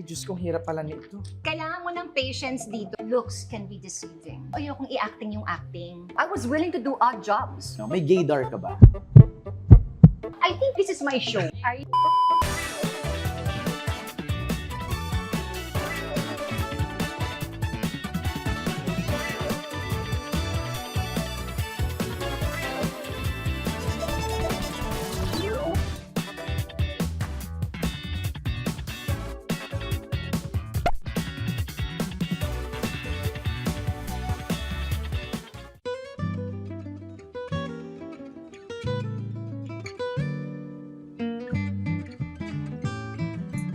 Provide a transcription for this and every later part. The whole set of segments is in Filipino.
Diyos kong hirap pala nito. Kailangan mo ng patience dito. Looks can be deceiving. Ayokong i-acting yung acting. I was willing to do odd jobs. No, may gaydar ka ba? I think this is my show. Are you...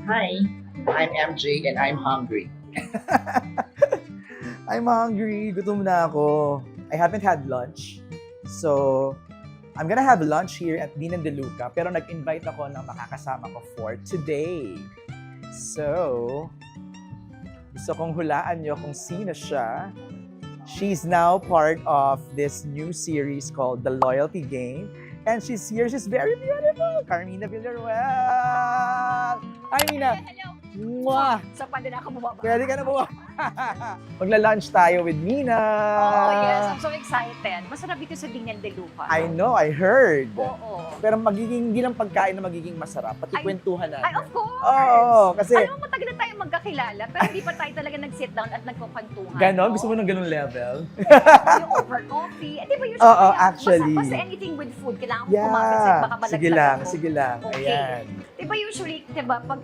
Hi, I'm MJ and I'm hungry. I'm hungry. Gutom na ako. I haven't had lunch. So, I'm gonna have lunch here at Dinan de Luca. Pero nag-invite ako ng makakasama ko for today. So, gusto kong hulaan nyo kung sino siya. She's now part of this new series called The Loyalty Game. And she's here. She's very beautiful. Carmina Villaruel. Hi, Mina. Hello. Mwah! Sa panda na ako bumaba. Pwede ka na buwa. Magla-lunch tayo with Mina. Oh, yes. I'm so excited. Masarap dito sa Dinan de Luca. I know, I heard. Oo. Pero magiging, hindi lang pagkain na magiging masarap, pati kwentuhan natin. Ay, of course. Oo, kasi Alam mo, matagal na tayo magkakilala, pero hindi pa tayo talaga nag-sit down at nagkukwentuhan. ganon, no? gusto mo ng ganun level? Yung over coffee. Eh, di ba usually? Oo, kaya actually. Basta anything with food, kailangan ko kumapit sa baka balaglag sige lang, ako. sige lang. Okay. Ayan. Di ba usually, di ba, pag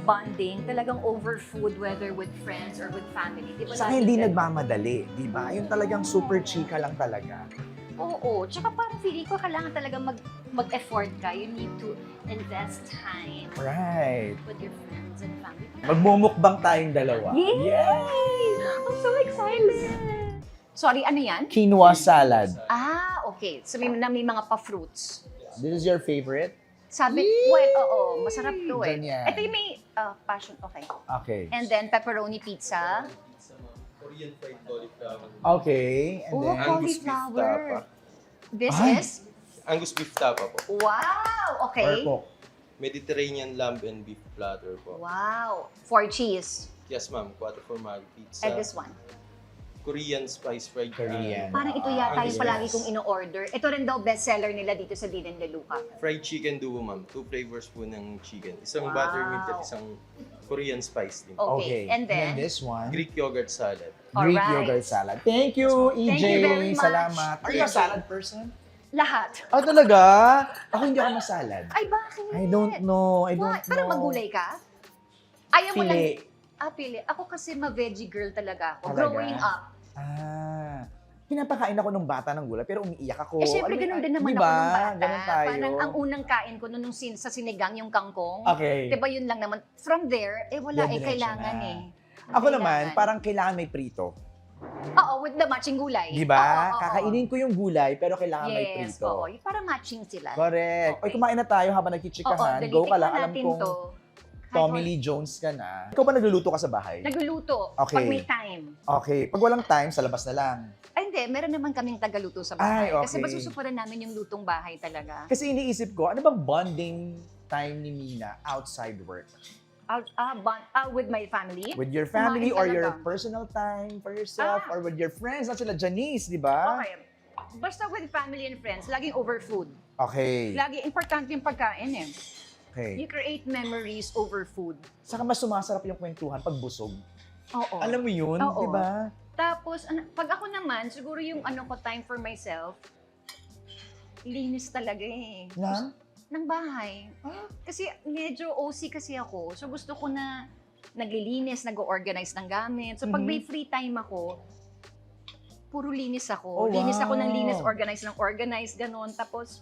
bonding, talagang over food, whether with friends or with family. Di ba Saka lagi hindi ganun? nagmamadali, di ba? Yung talagang super chika lang talaga. Oo. Tsaka parang feeling ko kailangan talaga mag-effort ka. You need to invest time Right. with your friends and family. Magmumukbang tayong dalawa. Yay! I'm so excited! Sorry, ano yan? Quinoa salad. Ah, okay. So may mga pa-fruits. This is your favorite? Sabi, well, oo, masarap to eh. Ganyan. Ito yung may passion, okay. Okay. And then pepperoni pizza. Korean fried cauliflower. Okay. And Oh, then, Angus beef cauliflower. This Ay! is? Angus beef tapa po. Wow! Okay. pork. Mediterranean lamb and beef platter po. Wow. 4 cheese. Yes ma'am, quattro formaggi pizza. And this one. Korean spice fried Korean. Parang ito yata yung Angus palagi beef. kong ino-order. Ito rin daw bestseller nila dito sa Dinan de Luca. Fried chicken duo ma'am. 2 flavors po ng chicken. Isang Wow. buttermilk at isang Korean spice din. Okay. And then, this one. Greek yogurt salad. Greek Alright. yogurt salad. Thank you, EJ. Thank you very much. Salamat. Are you a salad person? lahat. Oh, talaga? Ako hindi ako masalad. Ay, bakit? I don't know. I don't What? know. Parang magulay ka? Ayaw mo lang. Pili. Pili. Ako kasi ma-veggie girl talaga ako. Talaga? Growing up. Pinapakain ako nung bata ng gulay, pero umiiyak ako. Eh, syempre, ganun din naman diba? ako nung bata. Ganun tayo. Parang ang unang kain ko nung sa sinigang, yung kangkong. Okay. Diba yun lang naman. From there, wala Diretso kailangan na. eh. Ako naman, parang kailangan may prito. Oo, with the matching gulay. Di ba? Oo. Kakainin ko yung gulay, pero kailangan may Yes, prito. oo. Yung para matching sila. Correct. Okay. Oy, kumain na tayo habang Oo, nagchichikahan. dali, Go ka lang. tikman Alam natin kong to. Tommy Kahit Lee Jones ka na. Ikaw ba nagluluto ka sa bahay? Nagluluto. Okay. Pag may time. Okay. Pag walang time, sa labas na lang. Ay, hindi. Meron naman kaming tagaluto sa bahay. Ay, okay. Kasi masusupuran namin yung lutong bahay talaga. Kasi iniisip ko, ano bang bonding time ni Mina outside work? With my family. With your family Kumain or your talaga. personal time for yourself or Ah. with your friends? At sila Janice, di ba? Okay. Basta with family and friends, laging over food. Okay. Lagi importante yung pagkain eh. Okay. You create memories over food. Saka mas sumasarap yung kwentuhan pag busog. Oo. Alam mo yun, Oo. di ba? Tapos, pag ako naman, siguro yung time for myself, linis talaga eh. Na? Ng bahay. Kasi medyo OC kasi ako. So gusto ko na naglilinis, nag-organize ng gamit. So pag may free time ako, puro linis ako. Oh, Linis ako ng wow. linis, organize, ganon. Tapos,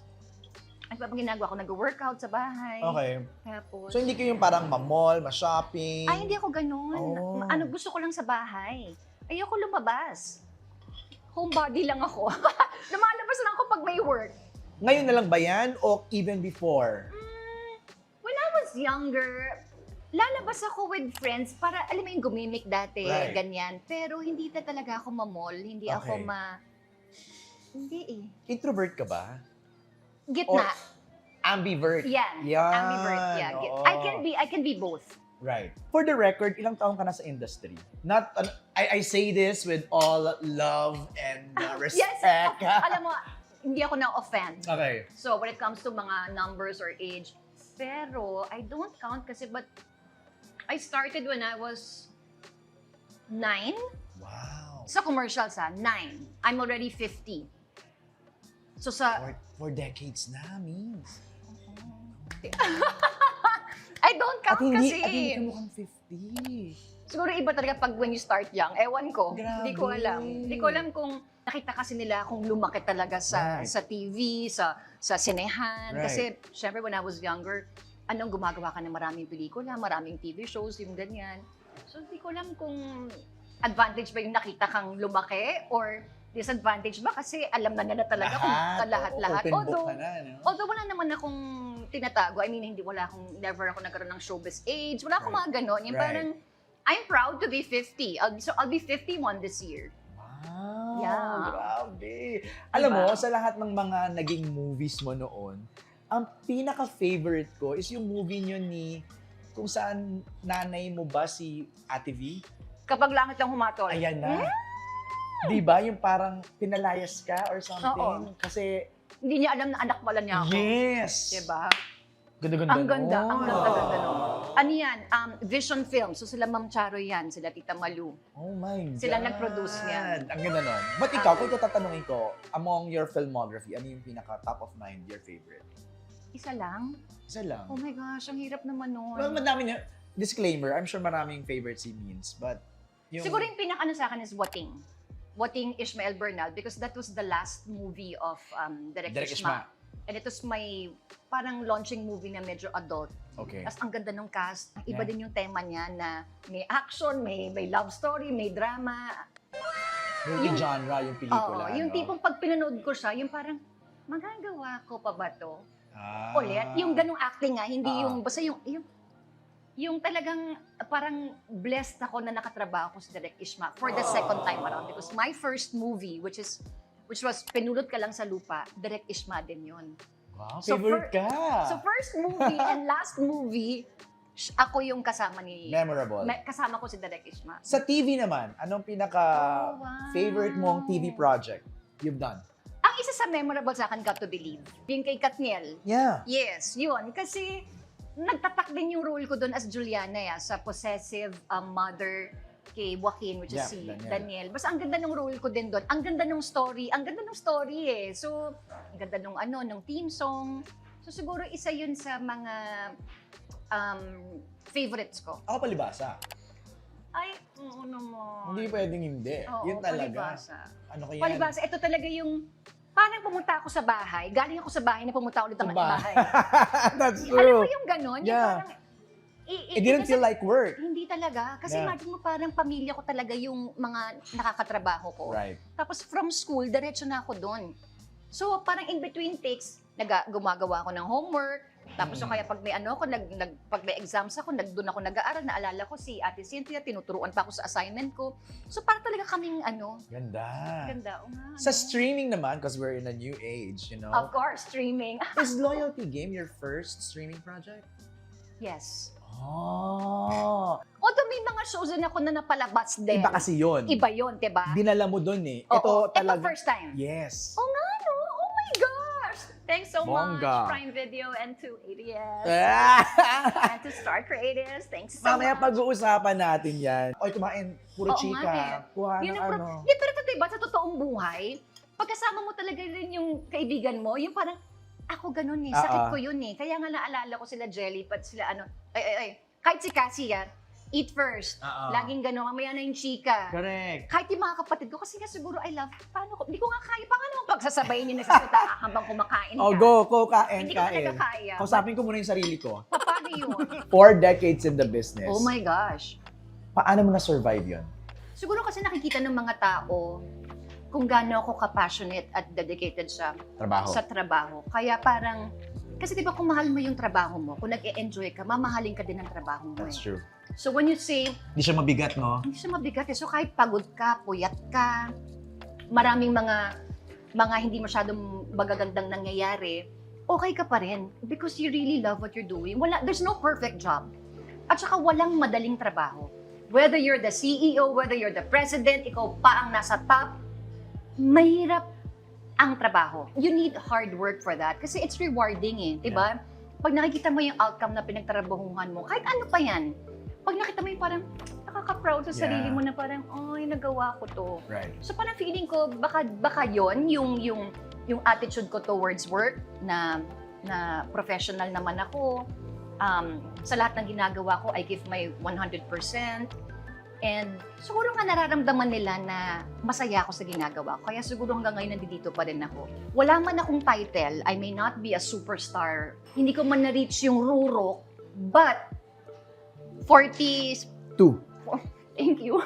ang ginagawa ko, nag-workout sa bahay. Okay. Tapos, So hindi kayo yung parang ma-mall, ma-shopping? ay, hindi ako ganon. Oh. Gusto ko lang sa bahay. Ayoko lumabas. Homebody lang ako. Lumalabas lang ako pag may work. Ngayon na lang ba yan o even before? When I was younger, lalabas ako with friends para, alam mo yung gumimik dati, Right. ganyan. Pero hindi na talaga ako ma-mall, hindi ako Okay. Hindi eh. Introvert ka ba? Gitna. Ambivert? Yan. Yan, Ambivert, yeah. oo. I can be both. Right. For the record, ilang taong ka na sa industry? Not, I say this with all love and respect. Yes! Alam mo, hindi ako na-offend. Okay. So, when it comes to mga numbers or age, pero I don't count kasi but I started when I was 9. Wow. Sa commercials 9. I'm already 50. So sa... For decades na, means. I don't count kasi. At hindi ka mukhang 50. Siguro iba talaga pag when you start young. Ewan ko. Grabe. Hindi ko alam. Hindi ko alam kung nakita kasi nila kung lumaki talaga sa Right. sa TV, sa sinehan. Right. Kasi syempre when I was younger, anong gumagawa ka ng maraming pelikula, maraming TV shows, yung ganyan. So hindi ko alam kung advantage ba yung nakita kang lumaki or disadvantage ba kasi alam na nila talaga kung lahat-lahat. Open book ka na, no? Although wala naman akong tinatago. I mean, never ako nagkaroon ng showbiz age. Wala akong mga ganon. Yung Right. parang, I'm proud to be 50. I'll be 51 this year. Wow, Yeah. grabe. Alam mo, Diba? sa lahat ng mga naging movies mo noon, ang pinaka-favorite ko is yung movie nyo ni kung saan nanay mo ba si Ate V? Kapag langit lang humatol. Ayan na. Di ba? Yung parang pinalayas ka or something. Oo. Kasi, Hindi niya alam na anak pala niya ako. yes! Diba? Ganda-ganda Ang ganda, nun. ang ganda nun. Ano yan? Vision Films. So sila Ma'am Charo yan, sila Tita Malu. Oh my God. Sila nag-produce niyan. Ang ganda nun. But ikaw, kung tatanungin ko, among your filmography, ano yung pinaka-top of mind, your favorite? Isa lang? Isa lang. Oh my gosh, ang hirap naman nun. Well, madami niya. Disclaimer, I'm sure maraming favorite si Means, but yung... Siguro yung pinaka-ano sa akin is Wating. Wating Ishmael Bernal because that was the last movie of Direk Direk Ishma. And it was my parang launching movie na medyo adult. Okay. Tapos ang ganda ng cast. Iba Yeah. din yung tema niya na may action, may love story, may drama. Multi-genre yung pelikula. Oo, yung no? tipong pag pinanood ko siya, yung parang magagawa ko pa ba to? Ah. Ulit, yung ganong acting hindi Ah. yung, basta yung talagang parang blessed ako na nakatrabaho ko sa Direk Ishma for the second time around because my first movie, which was Pinulot Ka Lang sa Lupa, Direk Ishma din yun. Wow, So, favorite ka. So first movie and last movie, ako yung kasama Memorable. kasama ko si Direk Ishma. Sa TV naman, anong wow. favorite mong TV project you've done? Ang isa sa memorable sa akin, Got to Believe, yung kay Katniel. Yeah. Yes, yun. Kasi nagtatak din yung role ko doon as Juliana sa possessive mother kay Joaquin, which is Yeah, si Daniel. Daniel. Basta ang ganda ng role ko din doon. Ang ganda ng story. Ang ganda ng story eh. So, ang ganda ng theme song. So, siguro isa yun sa mga favorites ko. Ako palibasa. Ay, oo naman. Hindi pwedeng hindi. Oo, Yun talaga. palibasa. Ano kaya? Palibasa, ito talaga yung parang pumunta ako sa bahay. Galing ako sa bahay na pumunta ulit ang bahay. That's Alam mo true. yung ganon? Yung Yeah. parang, It didn't feel like work. Hindi talaga. Kasi Yeah. imagine mo parang pamilya ko talaga yung mga nakakatrabaho ko. Right. Tapos from school, diretso na ako doon. So parang in between takes, gumagawa ako ng homework. Tapos so kaya pag may pag may exams ako, doon ako nag-aaral, naalala ko si Ate Cynthia, tinuturuan pa ako sa assignment ko. So parang talaga kaming Ganda. ganda. O nga, Sa streaming naman, because we're in a new age, you know. Of course, streaming. Is Loyalty Game your first streaming project? Yes. Oh. Although may mga shows din ako na napalabas din. Iba kasi yun. Iba yun, diba? Dinala mo dun eh. Oo, Ito talaga. first time. Yes. Oh nga, no? Oh my gosh! Thanks so Bongga. much, Prime Video and to ADS Ah! and to Star Creatives. Thanks so Mamaya much. pag-uusapan natin yan. Oy, kumain. Puro Oo chika. nga eh. Kuha Yun ng ang ano. Di, pero ito diba, sa totoong buhay, pagkasama mo talaga rin yung kaibigan mo, yung parang, ako ganun eh, sakit ko yun eh. Kaya nga naalala ko sila Jelly, pat sila kahit si Cassie eat first. Laging gano'n, mamaya na yung chika. Correct. Kahit yung mga kapatid ko, kasi nga siguro I love, hindi ko nga kaya, paano naman pagsasabayin yung nagsasalita habang kumakain ka? Oh, go, kain, Hindi ko kain. talaga kaya. Kausapin ko muna yung sarili ko. Paano yun? 4 decades in the business. Oh my gosh. Paano mo na-survive yun? Siguro kasi nakikita ng mga tao kung gaano ako ka-passionate at dedicated sa trabaho. Kaya parang, kasi di ba kung mahal mo yung trabaho mo, kung nag-e-enjoy ka, mamahalin ka din ng trabaho mo. That's true. So when you say, Hindi siya mabigat, no? hindi siya mabigat eh. So kahit pagod ka, puyat ka, maraming mga hindi masyadong magagandang nangyayari, okay ka pa rin because you really love what you're doing. There's no perfect job. At saka walang madaling trabaho. Whether you're the CEO, whether you're the president, ikaw pa ang nasa top, mahirap ang trabaho. You need hard work for that kasi it's rewarding eh, di ba? Pag nakikita mo yung outcome na pinagtrabahuhan mo, kahit ano pa yan, pag nakita mo yung parang nakaka-proud sa sarili mo na parang, ay, nagawa ko to. Right. So parang feeling ko, baka yon yung attitude ko towards work na professional naman ako. Sa lahat ng ginagawa ko, I give my 100%. And siguro nga nararamdaman nila na masaya ako sa ginagawa ko. Kaya siguro hanggang ngayon nandito pa rin ako. Wala man akong title, I may not be a superstar. Hindi ko man na-reach yung rurok, but 42. Thank you.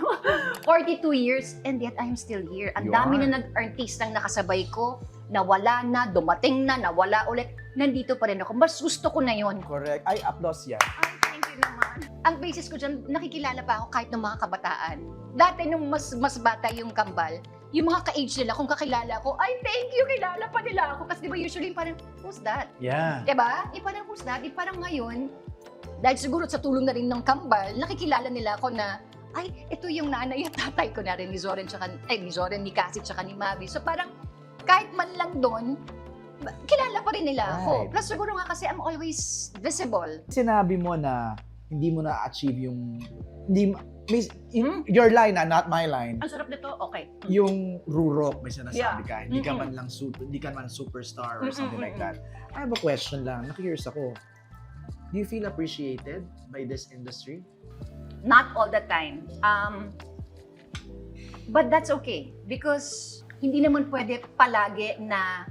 42 years and yet I'm still here. Ang You dami are. na nag-artistang nakasabay ko, nawala na, dumating na, nawala ulit. Nandito pa rin ako. Mas gusto ko na yon. Correct. Ay, applause yan. Ay, thank you naman. Ang basis ko dyan, nakikilala pa ako kahit ng mga kabataan. Dati nung mas bata yung kambal, yung mga ka-age nila, kung kakilala ko, ay, thank you, kilala pa nila ako. Kasi di ba usually parang, who's that? Yeah. Diba? Parang who's that? Parang ngayon, dahil siguro sa tulong na rin ng kambal, nakikilala nila ako na, ay, ito yung nanay at tatay ko na rin ni Zoren, ni Cassie, tsaka ni Mavi. So parang, kahit man lang doon, kilala pa rin nila ako. Right. Plus siguro nga kasi I'm always visible. Sinabi mo na hindi mo na-achieve yung, your line not my line. Ang sarap nito, okay. Yung rurok, may sinasabi Yeah. ka. Hindi ka Mm-mm. man lang hindi ka man superstar or something like Mm-mm. that. I have a question lang. Nakikurious ako. Do you feel appreciated by this industry? Not all the time. But that's okay because hindi naman pwede palagi na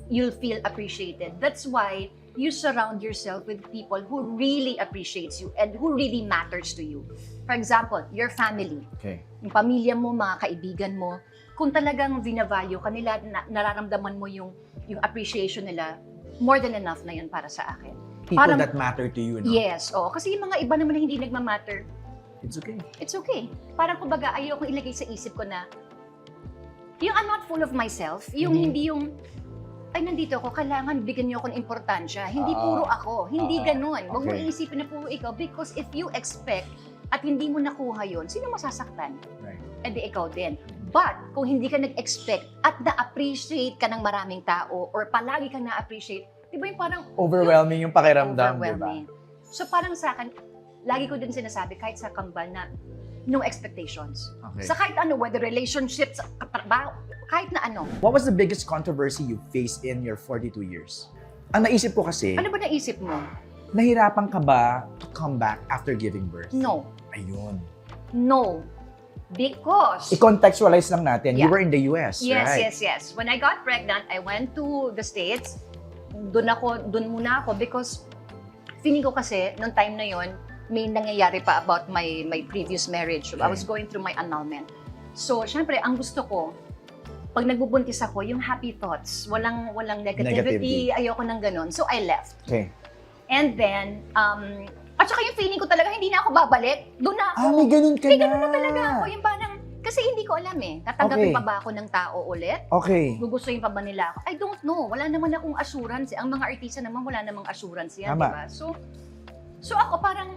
you'll feel appreciated. That's why you surround yourself with people who really appreciates you and who really matters to you. For example, your family. Okay. Yung pamilya mo, mga kaibigan mo, kung talagang vinavalue ka nila, nararamdaman mo yung appreciation nila, more than enough na yun para sa akin. People Parang- that matter to you, no? Yes, oo. Kasi yung mga iba naman na hindi nagmamatter, It's okay. it's okay. Parang kumbaga, ayoko ilagay sa isip ko na, yung I'm not full of myself, yung Mhm. hindi yung, ay nandito ako, kailangan bigyan niyo ako ng importansya. Hindi Ah. puro ako, hindi ganun. Huwag mo Okay. iisipin na puro ikaw because if you expect at hindi mo nakuha yon, sino masasaktan? Right. E di ikaw din. But, kung hindi ka nag-expect at na-appreciate ka ng maraming tao or palagi kang na-appreciate, di ba yung parang Overwhelming yung pakiramdam, di ba? overwhelming. So parang sa akin, lagi ko din sinasabi kahit sa kambal na no expectations. Okay. Sa kahit ano, whether relationships, katrabaho, kahit na ano. What was the biggest controversy you faced in your 42 years? Ang naisip ko kasi, Ano ba naisip mo? nahirapan ka ba to come back after giving birth? No. Ayun. No. Because... I-contextualize lang natin. You Yeah. were in the US, Yes, right? yes. When I got pregnant, I went to the States. Doon muna ako because feeling ko kasi, nung time na yon, may nangyayari pa about my previous marriage. I was going through my annulment. So, syempre, ang gusto ko, pag nagbubuntis ako, yung happy thoughts, walang negativity, ayoko ng ganun. So, I left. Okay. And then, at saka yung feeling ko talaga, hindi na ako babalik. Doon na ako. May ganun ka May na. ganun na talaga ako. Yung parang, kasi hindi ko alam eh. Tatanggapin Okay. pa ba ako ng tao ulit? Okay. Gugustuhin pa ba nila ako? I don't know. Wala naman akong assurance. Ang mga artista naman, wala namang assurance yan, Tama. di ba? So ako parang,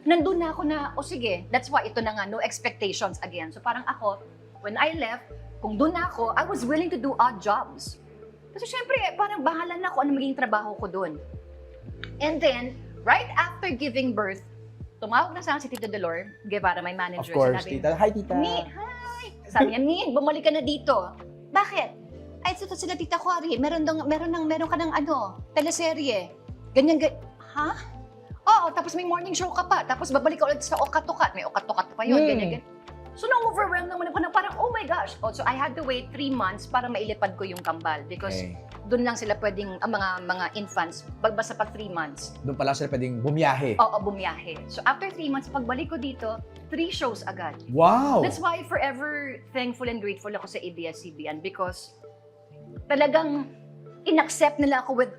nandun na ako na, sige, that's why ito na nga, no expectations again. So parang ako, when I left, kung doon na ako, I was willing to do odd jobs. Kasi syempre, parang bahala na ako ano maging trabaho ko doon. And then, right after giving birth, tumawag na sa akin si Tito Delor Guevara, my Of manager. course, Sinabi, tita. Hi, tita. Mi, hi! Sabi niya, Mi, bumalik ka na dito. Bakit? Ay, ito sila Tita Cory. Meron ka ng teleserye. Ganyan. Ha? Oo, tapos may morning show ka pa. Tapos babalik ka ulit sa Okatukat. May Okatukat pa yun. Ganyan. So, na-overwhelm naman ako na parang, oh my gosh. Oh, so, I had to wait 3 months para mailipad ko yung kambal. Because Okay. doon lang sila pwedeng, ang mga infants, basta pa 3 months, Doon pala sila pwedeng bumiyahe. oo, bumiyahe. So, after 3 months, pagbalik ko dito, 3 shows agad. Wow! That's why forever thankful and grateful ako sa ABS-CBN because talagang in-accept nila ako with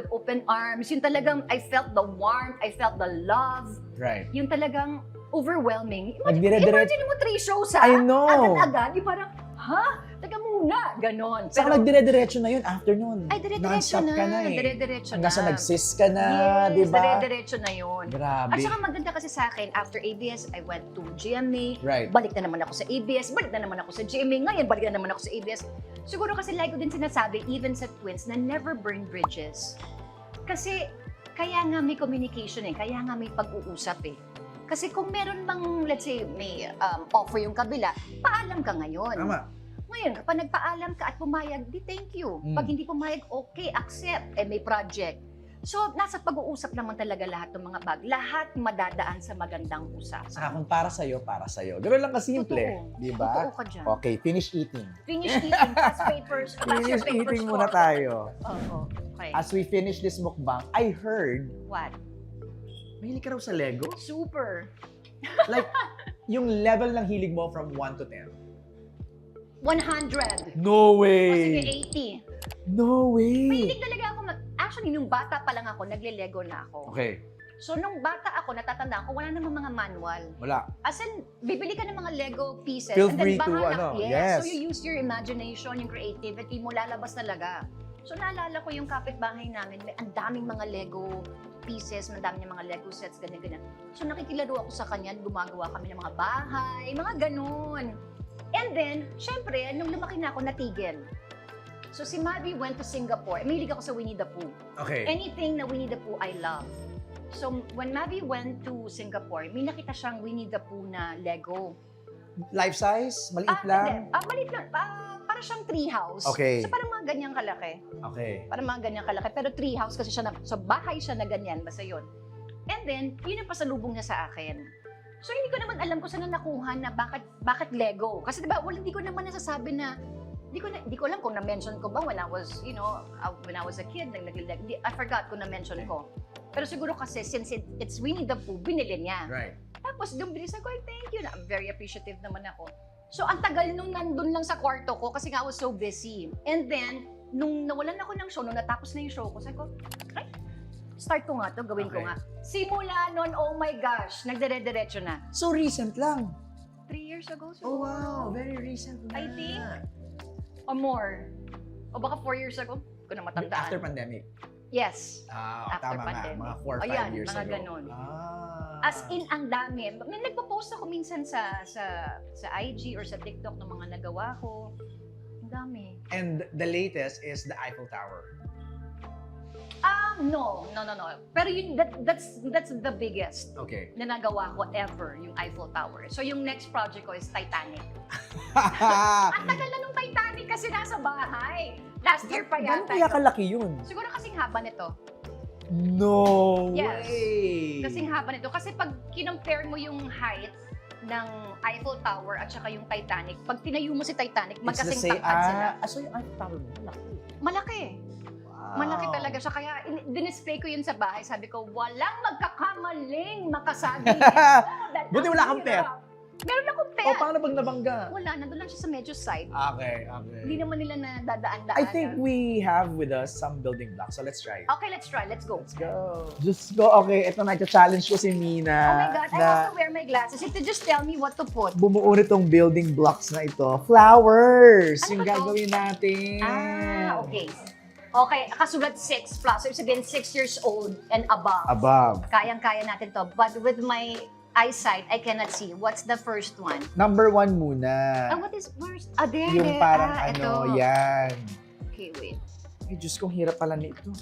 open arms. Yung talagang I felt the warmth, I felt the love. Right. Yung talagang overwhelming. Nagdire-dire- Imagine mo 3 shows ha? I know. Agad-agad. Yung parang, ha? Taga muna, ganon. Saka nagdire-diretso na yun after nun. Ay, dire-diretso Non-stop na. ka na eh. Dire-diretso na. Hanggang sa nag-sis ka na, Yes, di ba? dire-diretso na yun. Grabe. At saka maganda kasi sa akin, after ABS, I went to GMA. Right. Balik na naman ako sa ABS, balik na naman ako sa GMA. Ngayon, balik na naman ako sa ABS. Siguro kasi like ko din sinasabi, even sa twins, na never burn bridges. Kasi, kaya nga may communication kaya nga may pag-uusap Kasi kung meron bang, let's say, may offer yung kabila, paalam ka ngayon. Tama. Ngayon, kapag nagpaalam ka at pumayag, di thank you. Pag hindi pumayag, okay, accept, may project. So, nasa pag-uusap naman talaga lahat ng mga bag. Lahat madadaan sa magandang usapan. Saka kung para sa'yo, para sa'yo. Gano'n lang kasimple. Totoo. Di ba? Totoo ka dyan. Okay, finish eating. Finish eating, pass papers, pass your Finish papers eating muna forward. tayo. Oo, okay. As we finish this mukbang, I heard, What? mahilig ka raw sa Lego? Super. Like, yung level ng hilig mo from 1 to 10. 100. No O way! sige, 80. No way! Mahilig talaga ako actually, nung bata pa lang ako, nagle-Lego na ako. Okay, So, nung bata ako, natatandaan ko, wala namang mga manual. wala. As in, bibili ka ng mga Lego pieces. Feel and then free to, bahala. ano, Yes. yes. So, you use your imagination, yung creativity mo, lalabas talaga. So, naalala ko yung kapitbahay namin, may ang daming mga Lego pieces, ang daming mga Lego sets, ganyan-ganyan. So, nakikilaro ako sa kanya, gumagawa kami ng mga bahay, mga ganun. And then, syempre, nung lumaki na ako, natigil. So, si Mavi went to Singapore. Mahilig ako sa Winnie the Pooh. Okay. Anything na Winnie the Pooh, I love. So, when Mavi went to Singapore, may nakita siyang Winnie the Pooh na Lego. Life size? Maliit lang? Hindi. Maliit lang. Para siyang treehouse. Okay. So, parang mga ganyang kalaki. Okay. Parang mga ganyang kalaki. Pero treehouse kasi siya so bahay siya na ganyan. Basta yun. And then, yun ang pasalubong niya sa akin. So, hindi ko naman alam kung saan na nakuha na bakit Lego. Kasi diba, hindi ko naman nasasabi na Hindi ko alam kung na-mention ko ba when I was, when I was a kid, I forgot kung na-mention ko. Pero siguro kasi since it's Winnie the Pooh, binili niya. Right. Tapos doon bilis ako, thank you. Very appreciative naman ako. So ang tagal nung nandun lang sa kwarto ko kasi nga I was so busy. And then, nung nawalan ako ng show, nung natapos na yung show ko, sabi ko, ay, start ko nga to, gawin ko Okay. nga. Simula nun, oh my gosh, nagdire-diretso na. So recent lang. 3 years ago, Oh siguro. wow, very recent na. I think. Or more. O baka 4 years ago, hindi ko na matandaan. After pandemic. Yes. Tama After nga, pandemic. mga 4 or 5 Ayan, years mga ago. ganun. Ah. As in, ang dami. May nagpo-post ako minsan sa IG or sa TikTok ng mga nagawa ko. Ang dami. And the latest is the Eiffel Tower. No. Pero yun, that's the biggest Okay. na nagawa ko ever, yung Eiffel Tower. So yung next project ko is Titanic. Ah. Ang tagal na nung Titanic kasi nasa bahay. Last year pa Gano'n yata. kaya kalaki yun? Siguro kasing haba nito. No Yes. way! Kasing haba nito. Kasi pag kinompare mo yung height ng Eiffel Tower at saka yung Titanic, pag tinayo mo si Titanic, It's the magkasing same. tangkad sila. So yung Eiffel Tower mo, malaki. Malaki. Wow. Malaki talaga siya. Kaya dinisplay ko yun sa bahay. Sabi ko, walang magkakamaling makasabi. Buti wala kang pet. Meron akong pet. Oh, paano pag nabangga? Wala, nandun lang siya sa medyo side. Okay. Hindi naman nila na dadaan-daan. I think we have with us some building blocks, so let's try it. Okay, let's try. Let's go. Let's go. Just go. Okay, ito na, challenge ko si Mina Oh my God, I na have to wear my glasses. You have to just tell me what to put. bumuo nitong building blocks na ito. Flowers! Ano Yung ba to? gagawin natin. Okay. Okay, kasulat 6 plus. So, ibig sabihin 6 years old and above. Above. Kayang-kaya natin to. But with my eyesight, I cannot see. What's the first one? Number 1 muna. What is first? There. Yung parang ito. yan. Okay, wait. Ay, Diyos kong hirap pala nito.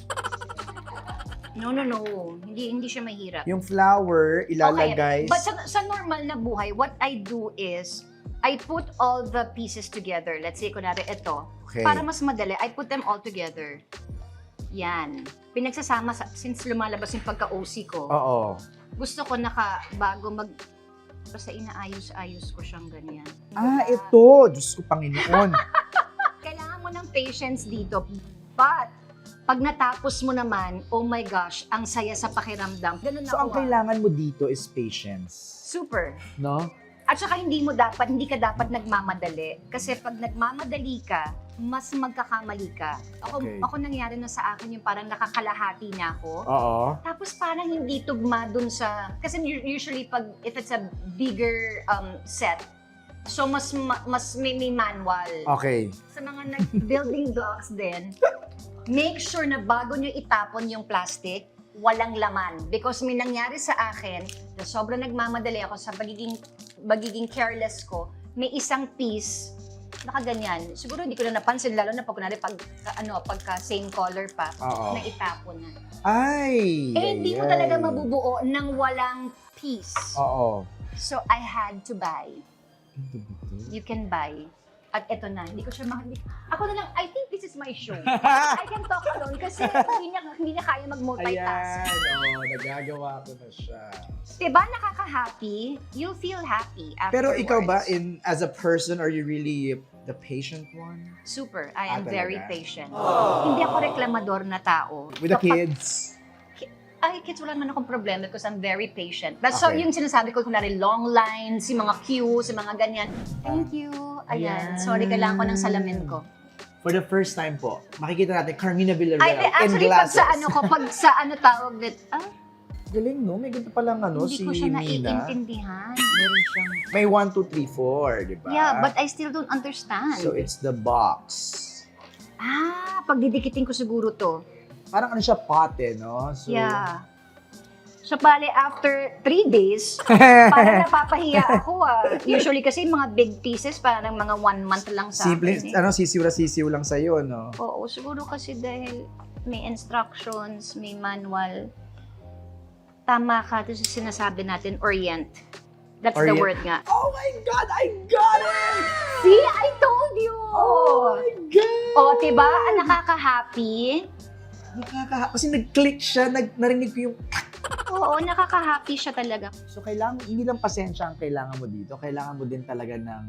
No. Hindi siya mahirap. Yung flower, ilalagay. But sa normal na buhay, what I do is, I put all the pieces together. Let's say, kunwari, ito. Okay. Para mas madali, I put them all together. Yan. Pinagsasama, since lumalabas yung pagka-OC ko, Oo. gusto ko bago basta inaayos-ayos ko siyang ganyan. Ito. Diyos ko, Panginoon. Kailangan mo ng patience dito. But, pag natapos mo naman, oh my gosh, ang saya sa pakiramdam. Ganun So, ang ako. kailangan mo dito is patience. Super. No? At saka hindi ka dapat nagmamadali. Kasi pag nagmamadali ka, mas magkakamali ka. Okay. Ako nangyari na sa akin yung parang nakakalahati na ako. Oo. Tapos parang hindi tugma dun sa... Kasi usually if it's a bigger set, So, mas may manual. Okay. Sa mga nag-building blocks din, make sure na bago nyo itapon yung plastic, walang laman. Because may nangyari sa akin, na sobrang nagmamadali ako sa magiging careless ko, may isang piece, nakaganyan. Siguro hindi ko na napansin, lalo na pagka same color pa, Oo. na itapon na. Ay! Hindi mo talaga mabubuo ng walang piece. Oo. So, I had to buy. You can buy. At eto na, hindi ko siya ako na lang, I think this is my show. I can talk alone kasi hindi niya kaya mag-multitask. Ayan, nagagawa ko na siya. Diba nakaka-happy? You'll feel happy afterwards. Pero ikaw ba, as a person, are you really the patient one? Super. I am Ah, very talaga? patient. Hindi ako reklamador na tao. With the Kapag- kids? Ay, kids, wala naman akong problema because I'm very patient. That's so Okay. yung sinasabi ko, kunwari long lines, si mga queues, si mga ganyan. Thank you. Ayan. Sorry, kailangan ko ng salamin ko. For the first time po, makikita natin Carmina Villarreal Ay, in actually, pag glasses. sa tawag dit, Galing, no? May ganito palang hindi si ko siya Mina. naiintindihan. Meron siyang, May 1, 2, 3, 4, di ba? yeah, but I still don't understand. So, it's the box. Pagdidikitin ko siguro to. Parang ano siya, pote, no? So, Yeah. So, bale, after 3 days, parang napapahiya ako Usually kasi mga big pieces, parang mga 1 month lang sa Simple, akin. sisiw lang sa'yo, no? Oo, siguro kasi dahil may instructions, may manual. Tama ka, ito sa sinasabi natin, orient. That's the Orient. word nga. Oh my God, I got it! See, I told you! Oh my God! O, diba? Nakaka-happy. Kasi nag-click siya, narinig ko yung... Oo, nakaka-happy siya talaga. So, hindi lang pasensya ang kailangan mo dito. Kailangan mo din talaga ng...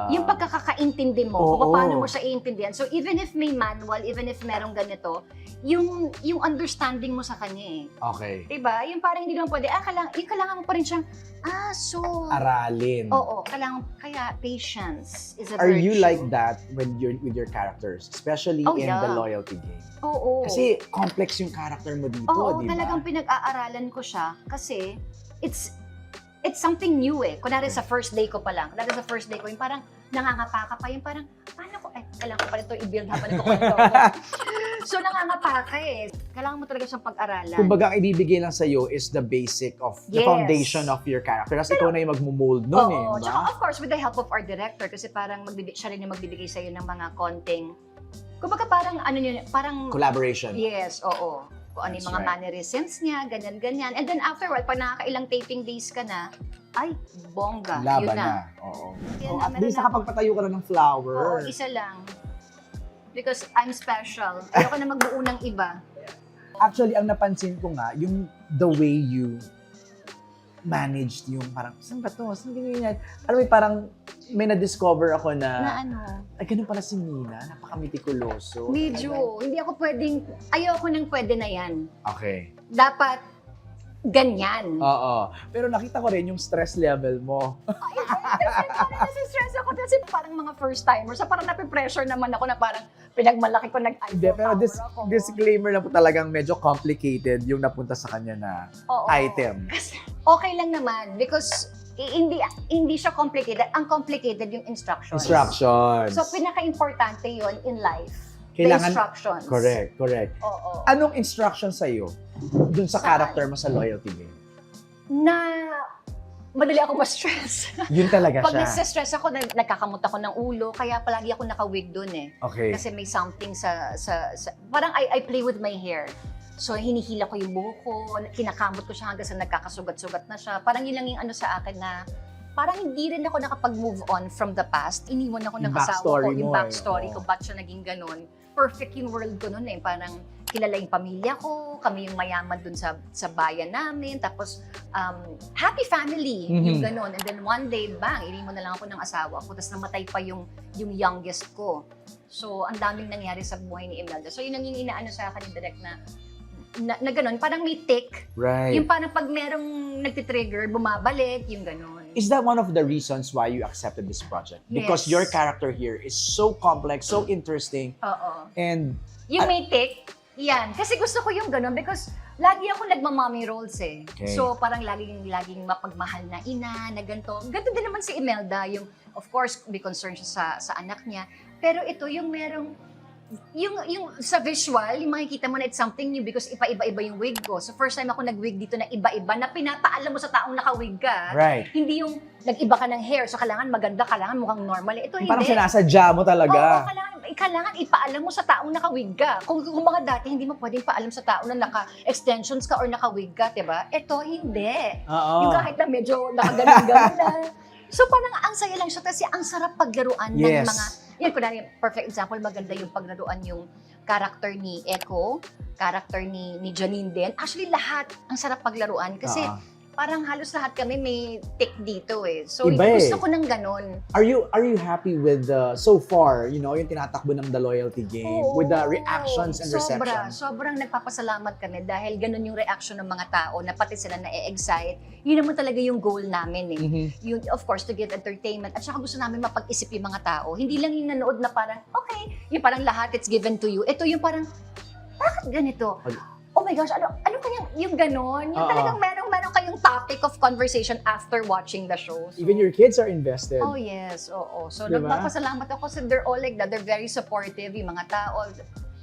Yung pagkakaintindi mo, Oo. kung paano mo siya iintindihan. So, even if may manual, even if merong ganito, yung understanding mo sa kanya Okay. Diba? Yung parang hindi naman pwede, kailangan mo pa rin siyang, so... Aralin. Oo, kaya patience is a Are virtue. you like that when you're with your characters? Especially Oh, in yeah. the loyalty game? Oo. Kasi complex yung character mo dito, Oo, di ba? talagang pinag-aaralan ko siya kasi it's something new Kunwari sa first day ko pa lang. Kunwari sa first day ko, yung parang nangangapa ka pa, yung parang, paano ko, kailangan ko pa ito i-build habang ito kwento ko. So, nangangapa ka Kailangan mo talaga siyang pag-aralan. Kumbaga, ang ibibigay lang sa'yo is the basic of the Yes. foundation of your character. Tapos ikaw na yung magmumold nun Oo, di tsaka ba? of course, with the help of our director, kasi parang siya rin yung magbibigay sa'yo ng mga konting, kumbaga parang, parang, Collaboration. yes, oo. Kung ano yung That's mga right. mannerisms niya, ganyan-ganyan. And then afterward, pag nakakailang taping days ka na, ay, bongga, Laban yun na. Oo. Yan Oh, na, at meron least na ako. nakapagpatayo ka na ng flower. Oo, isa lang. Because I'm special. Ayoko na magbuo ng iba. Actually, ang napansin ko nga, yung the way you managed yung parang, saan ba to? Saan ganyan? Alam mo, parang may na-discover ako Na na, ano, ay, ganun pala si Mina, napaka-mitikuloso. medyo, hindi ako pwedeng, ayoko nang pwede na yan. Okay. Dapat, ganyan. Oo. Pero nakita ko rin yung stress level mo. Nasi-stress ako kasi parang mga first timers. So parang nape-pressure naman ako na parang pinagmalaki ko Hindi, pero disclaimer lang po talagang medyo complicated yung napunta sa kanya na item. Kasi okay lang naman because hindi siya complicated. Ang complicated yung instructions. Instructions. So pinaka-importante yon in life. Kailangan- The instructions. Correct. Oo. Anong instruction sa'yo dun sa Saan? character mo sa loyalty game? Na madali ako ma-stress. Yun talaga Pag siya. nasa-stress ako, nagkakamot ako ng ulo, kaya palagi ako naka-wig dun Okay. Kasi may something sa parang I play with my hair. So, hinihila ko yung buhok ko, kinakamot ko siya hanggang sa nagkakasugat-sugat na siya. Parang yun lang yung ano sa akin na, parang hindi rin ako nakapag-move on from the past. Iniwan ako ng Yung asawa ko, backstory yung mo backstory ko, Oo. ba't siya naging ganun. Perfect yung world ko nun Parang kilala yung pamilya ko, kami yung mayaman dun sa bayan namin, tapos happy family, yung Mhm. ganun. And then one day, bang, iniwan na lang ako ng asawa ko, tapos namatay pa yung youngest ko. So, ang daming nangyari sa buhay ni Imelda. So, yun ang yung inaano sa akin ni Direk na ganun, parang may tick. Right. Yung parang pag merong nagtitrigger, bumabalik, yung ganun. Is that one of the reasons why you accepted this project? Because Yes. your character here is so complex, so interesting, Oo. and Yung may tick, yan. Kasi gusto ko yung ganun because Lagi ako nagmamommy roles eh. Okay. So parang laging mapagmahal na ina, na ganito. Ganito din naman si Imelda, yung of course be concerned siya sa anak niya. Pero ito yung merong yung sa visual, yung makikita mo na it's something new because iba-iba yung wig ko. So first time ako nag-wig dito na iba-iba na pinapaalam mo sa taong naka-wig ka. Right. Hindi yung nag-iba ka ng hair so kailangan maganda, kailangan mukhang normal. Ito Parang hindi. sinasadya mo Oo, talaga. kailangan ipaalam mo sa taong naka-wig ka. Kung mga dati, hindi mo pwedeng paalam sa tao na naka-extensions ka or naka-wig ka, diba? Ito, hindi. Oo. Yung kahit na medyo nakaganon-ganon na. So parang ang saya lang siya kasi ang sarap paglaruan ng Yes. mga, yun, kunwari, perfect example, maganda yung paglaruan yung character ni Echo, character ni Janine din. Actually, lahat ang sarap paglaruan kasi parang halos lahat kami may tick dito eh. So Iba eh. gusto ko ng ganon. Are you happy with so far, yung tinatakbo ng The Loyalty Game Oo. with the reactions and reception? Sobrang nagpapasalamat kami dahil ganun yung reaction ng mga tao na pati sila na-excite. Yun naman talaga yung goal namin eh. Mhm. Yung, of course, to give entertainment. At saka gusto namin mapag-isip yung mga tao. Hindi lang yung nanood na parang, okay, yung parang lahat it's given to you. Ito yung parang, bakit ganito? Oh my gosh, ano kayang yung ganon? Yung Oo. talagang merong kayong topic of conversation after watching the show. So, Even your kids are invested. oh yes, oo. So Diba? nagpapasalamat ako kasi they're all like that. They're very supportive, yung mga tao.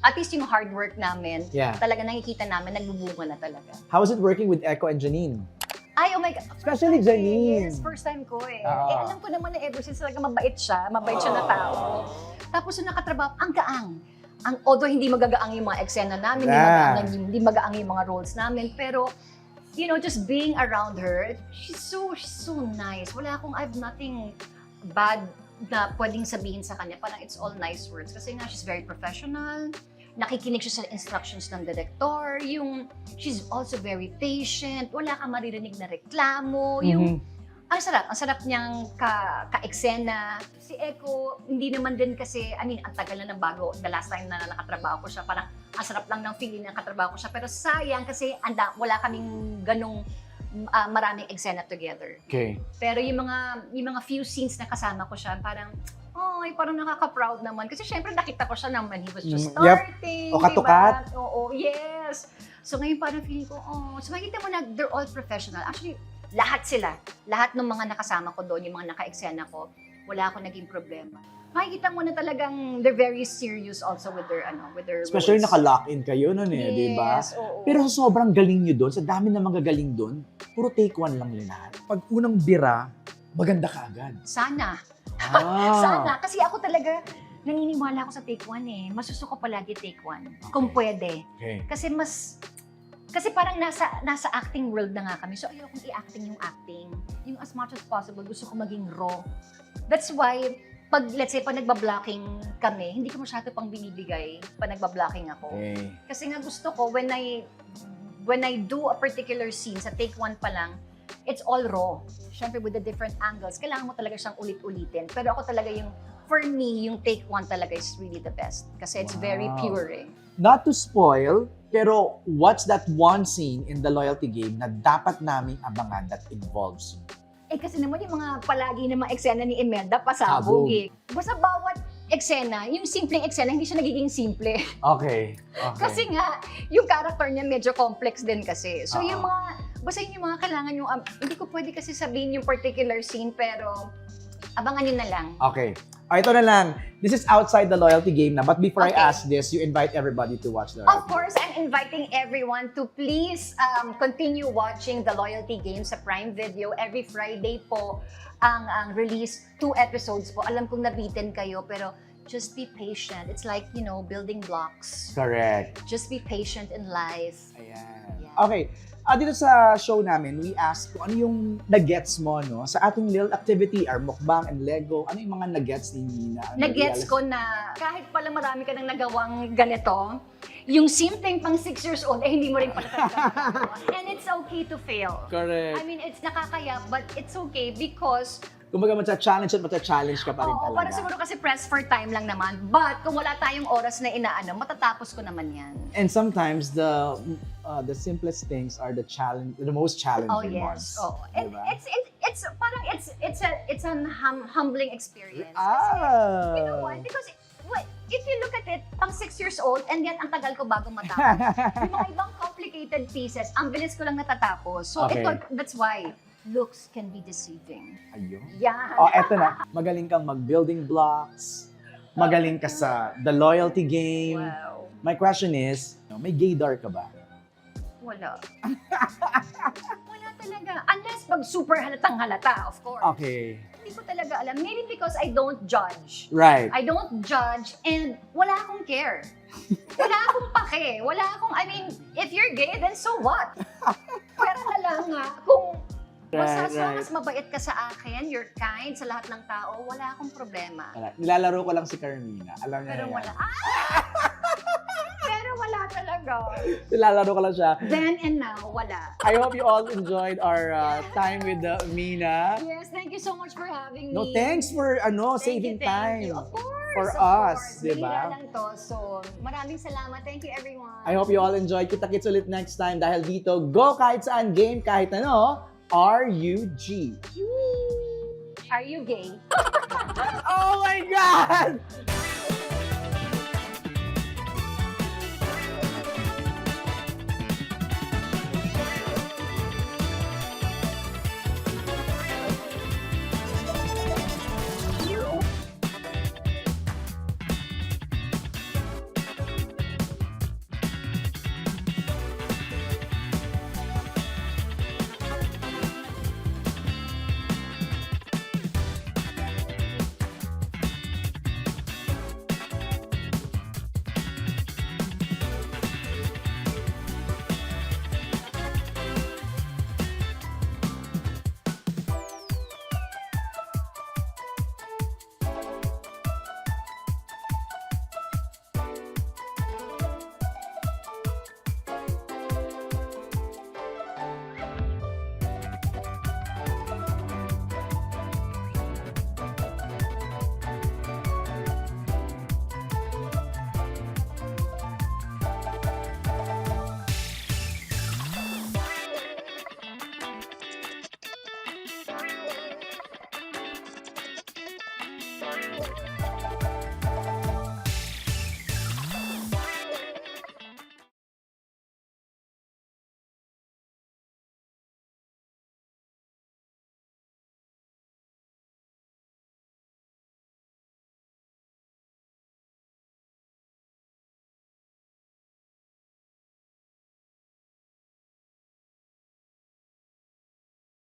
At least yung hard work namin, Yeah. talaga nakikita namin, nagbubunga na talaga. How was it working with Echo and Janine? Ay, oh my God. Especially First time ko eh. Janine. Yes, first time ko eh. Oo. Alam ko naman na ever since talaga mabait siya na tao. Tapos yung nakatrabaho, ang gaang. Although hindi magagaang yung mga eksena namin, Yeah. hindi magaang yung mga roles namin, pero just being around her, she's so nice. I have nothing bad na pwedeng sabihin sa kanya. Parang it's all nice words. Kasi nga, she's very professional. Nakikinig siya sa instructions ng director. She's also very patient. Wala kang maririnig na reklamo. Mhm. Ang sarap niyang ka-eksena. Si Echo, hindi naman din kasi, ang tagal na ng bago. The last time na nakatrabaho ko siya, parang ang sarap lang ng feeling na nakatrabaho ko siya. Pero sayang kasi wala kaming ganong maraming eksena together. Okay. Pero yung mga few scenes na kasama ko siya, parang nakaka-proud naman. Kasi syempre nakita ko siya naman, he was just Yep. starting. O katukat. Diba? Oo, yes. So ngayon parang feeling ko, so makikita mo na they're all professional. Actually, lahat sila. Lahat ng mga nakasama ko doon, yung mga naka-eksena ko, wala akong naging problema. Makikita mo na talagang they're very serious also with their Especially roles. naka-lock in kayo nun eh, di ba? Yes, oo. Pero sa sobrang galing nyo doon, sa dami na magagaling doon, puro take one lang lahat. Pag unang bira, maganda ka agad. Sana. Ah. Sana. Kasi ako talaga, naniniwala ako sa take one eh. Masusuko palagi take one. Kung pwede. Okay. Kasi parang nasa acting world na nga kami. So ayokong i-acting yung acting. Yung as much as possible, gusto ko maging raw. That's why, let's say, pag nagba-blocking kami, hindi ko masyado pang binibigay pag nagba-blocking ako. Okay. Kasi nga gusto ko, when I do a particular scene, sa take one pa lang, it's all raw. Siyempre, with the different angles, kailangan mo talaga siyang ulit-ulitin. Pero ako talaga for me, yung take one talaga is really the best. Kasi it's very Wow. pure eh. Not to spoil, pero what's that one scene in the Loyalty Game na dapat naming abangan that involves you? Eh kasi naman yung mga palagi na mga eksena ni Imelda, pasabog Sabog. eh. Basta bawat eksena, yung simpleng eksena, hindi siya nagiging simple. Okay. Kasi nga, yung character niya medyo complex din kasi. So Oo. yung basta yung mga kailangan yung, hindi ko pwede kasi sabihin yung particular scene, pero abangan nyo na lang. Okay. Ito na lang. This is outside the Loyalty Game na. But before Okay. I ask this, you invite everybody to watch the Of course, I'm inviting everyone to please continue watching the Loyalty Game sa Prime Video. Every Friday po ang release, 2 episodes po. Alam kong nabitin kayo, pero just be patient. It's like, building blocks. Correct. Just be patient in life. Ayan. Yeah. Okay. Dito sa show namin, we ask kung ano yung nag-gets mo, no? Sa ating little activity, our mukbang and Lego, ano yung mga nag-gets ni Nina? Nag-gets ko na kahit pala marami ka nang nagawang ganito, yung simpleng pang 6 years old, hindi mo rin pala talaga. And it's okay to fail. Correct. I mean, it's nakakaya, but it's okay because Kumbaga, matcha-challenge at matcha-challenge ka pa rin oo, talaga. para siguro kasi press for time lang naman. But kung wala tayong oras na inaano, matatapos ko naman yan. And sometimes the simplest things are the most challenging Oh yes. ones. Oh. Diba? It's parang it's an humbling experience. Ah! You know why? Because if you look at it, pang 6 years old, and yet ang tagal ko bago matapos. Yung mga ibang complicated pieces, ang bilis ko lang natatapos. So, Okay. that's why looks can be deceiving. Ayun. Yan. Oh, eto na. Magaling kang mag-building blocks. Magaling ka sa the loyalty game. Wow. My question is, may gaydar ka ba? Wala. Wala talaga. Unless pag super halatang halata, of course. Okay. Hindi ko talaga alam. Maybe because I don't judge. Right. I don't judge and wala akong care. Wala akong pake. Wala akong, I mean, if you're gay, then so what? Pero na lang nga, kung basta as long as mabait ka sa akin, you're kind sa lahat ng tao, wala akong problema. Wala. Nilalaro ko lang si Carmina. Alam niya Pero yan. wala. Pero wala talaga. Nilalaro ko lang siya. Then and now, wala. I hope you all enjoyed our time with Mina. Yes, thank you so much for having me. No, thanks for saving Thank time. you. Of course, for of us, course. diba? Bihira lang to. So, maraming salamat. Thank you, everyone. I hope you all enjoyed. Kita-kits ulit next time dahil dito, go kahit saan, game kahit ano, RUG. Are you gay? Oh my God!